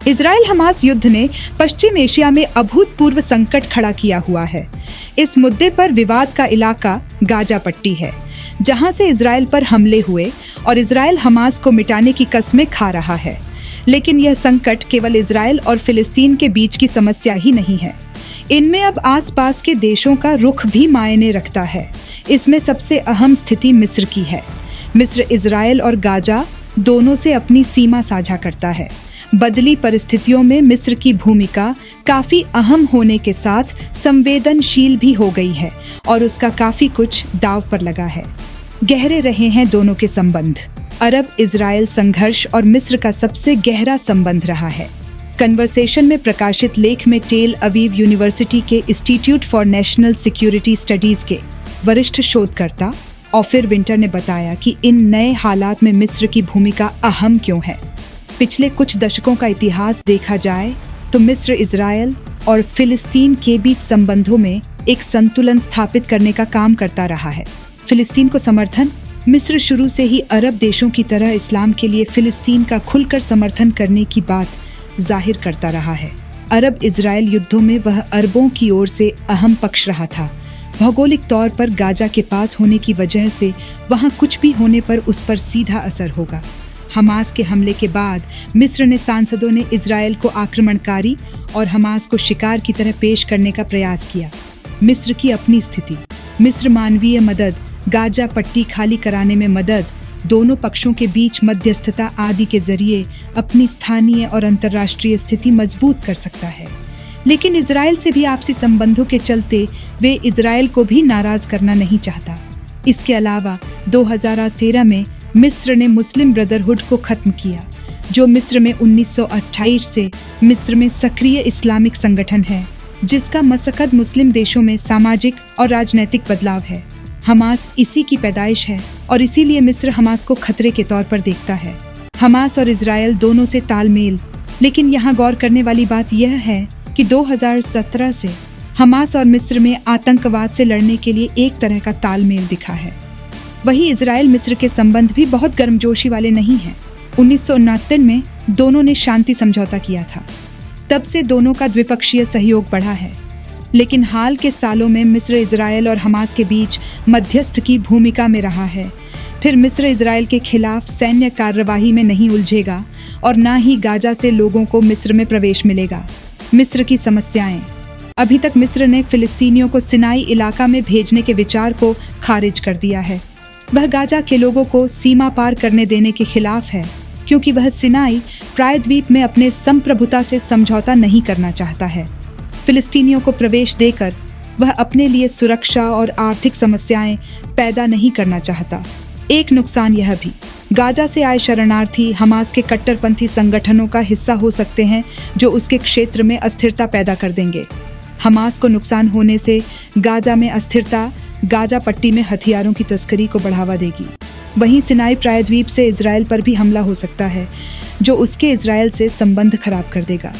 Israel Hamas युद्ध ने पश्चिम Asia में अभूतपूर्व संकट खड़ा किया हुआ है। इस मुद्दे पर विवाद का इलाका गाजा पट्टी है, जहां से इजराइल पर हमले हुए और इजराइल हमास को मिटाने की कस्में खा रहा है। लेकिन यह संकट केवल इजराइल और फिलिस्तीन के बीच की समस्या ही नहीं है। इनमें अब आसपास के देशों का रुख भी मायने रखता है। इसमें सबसे अहम स्थिति मिस्र की है। मिस्र इजराइल और गाजा दोनों से अपनी सीमा साझा करता है। बदली परिस्थितियों में मिस्र की भूमिका काफी अहम होने के साथ संवेदनशील भी हो गई है और उसका काफी कुछ दांव पर लगा है। गहरे रहे हैं दोनों के संबंध। अरब इजराइल संघर्ष और मिस्र का सबसे गहरा संबंध रहा है। कन्वर्सेशन में प्रकाशित लेख में टेल अवीव यूनिवर्सिटी के institute for national security studies के वरिष्ठ शोधकर्ता ऑफिर विंटर ने बताया कि इन नए हालात में मिस्र की भूमिका अहम क्यों है। पिछले कुछ दशकों का इतिहास देखा जाए तो मिस्र इजराइल और फिलिस्तीन के बीच संबंधों में एक संतुलन स्थापित करने का काम करता रहा है। फिलिस्तीन को समर्थन। मिस्र शुरू से ही अरब देशों की तरह इस्लाम के लिए फिलिस्तीन का खुलकर समर्थन करने की बात जाहिर करता रहा है। अरब इजराइल युद्धों में वह अरबों की ओर से अहम पक्ष रहा था। भौगोलिक तौर पर गाजा के पास होने की वजह से वहां कुछ भी होने पर उस पर सीधा असर होगा। हमास के हमले के बाद मिस्र ने सांसदों ने इजराइल को आक्रमणकारी और हमास को शिकार की तरह पेश करने का प्रयास किया। मिस्र की अपनी स्थिति। मिस्र मानवीय मदद, गाजा पट्टी खाली कराने में मदद, दोनों पक्षों के बीच मध्यस्थता आदि के जरिए अपनी स्थानीय और अंतर्राष्ट्रीय स्थिति मजबूत कर सकता है। लेकिन इजराइल से भी आपसी संबंधों के चलते वे इजराइल को भी नाराज करना नहीं चाहता। इसके अलावा 2013 में मिस्र ने मुस्लिम ब्रदरहुड को खत्म किया, जो मिस्र में 1928 से मिस्र में सक्रिय इस्लामिक संगठन है, जिसका मकसद मुस्लिम देशों में सामाजिक और राजनीतिक बदलाव है। हमास इसी की पैदाइश है और इसीलिए मिस्र हमास को खतरे के तौर पर देखता है। हमास और इजराइल दोनों से तालमेल। लेकिन यहाँ गौर करने वाली बात यह है कि 2017 से हमास और मिस्र में आतंकवाद से लड़ने के लिए एक तरह का तालमेल दिखा है। वहीं इजराइल मिस्र के संबंध भी बहुत गर्मजोशी वाले नहीं हैं। 1969 में दोनों ने शांति समझौता किया था। तब से दोनों का द्विपक्षीय सहयोग बढ़ा है। लेकिन हाल के सालों में मिस्र इजराइल और हमास के बीच मध्यस्थ की भूमिका में रहा है। फिर मिस्र इजराइल के खिलाफ सैन्य कार्यवाही में नहीं उलझेगा और न ही गाजा से लोगों को मिस्र में प्रवेश मिलेगा। मिस्र की समस्याएं। अभी तक मिस्र ने फिलिस्तीनियों को सिनाई इलाका में भेजने के विचार को खारिज कर दिया है। वह गाजा के लोगों को सीमा पार करने देने के खिलाफ है, क्योंकि वह सिनाई प्रायद्वीप में अपने संप्रभुता से समझौता नहीं करना चाहता है। फिलिस्तीनियों को प्रवेश देकर वह अपने लिए सुरक्षा और आर्थिक समस्याएं पैदा नहीं करना चाहता। एक नुकसान यह भी, गाजा से आए शरणार्थी हमास के कट्टरपंथी संगठनों का हिस्सा हो सकते हैं, जो उसके क्षेत्र में अस्थिरता पैदा कर देंगे। हमास को नुकसान होने से गाजा में अस्थिरता गाजा पट्टी में हथियारों की तस्करी को बढ़ावा देगी। वहीं सिनाई प्रायद्वीप से इजराइल पर भी हमला हो सकता है, जो उसके इजराइल से संबंध खराब कर देगा।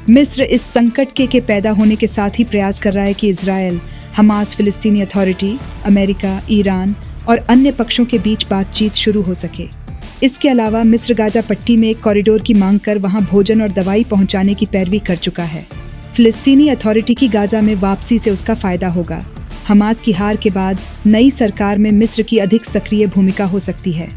मिस्र इस संकट के पैदा होने के साथ ही प्रयास कर रहा है कि इजराइल, हमास, फिलिस्तीनी अथॉरिटी, अमेरिका, ईरान और अन्य पक्षों के बीच बातचीत शुरू हो सके। इसके अलावा मिस्र गाजा पट्टी में एक कॉरिडोर की मांग कर वहां भोजन और दवाई पहुंचाने की पैरवी कर चुका है। फिलिस्तीनी अथॉरिटी की गाजा में वापसी से उसका फायदा होगा। हमास की हार के बाद नई सरकार में मिस्र की अधिक सक्रिय भूमिका हो सकती है।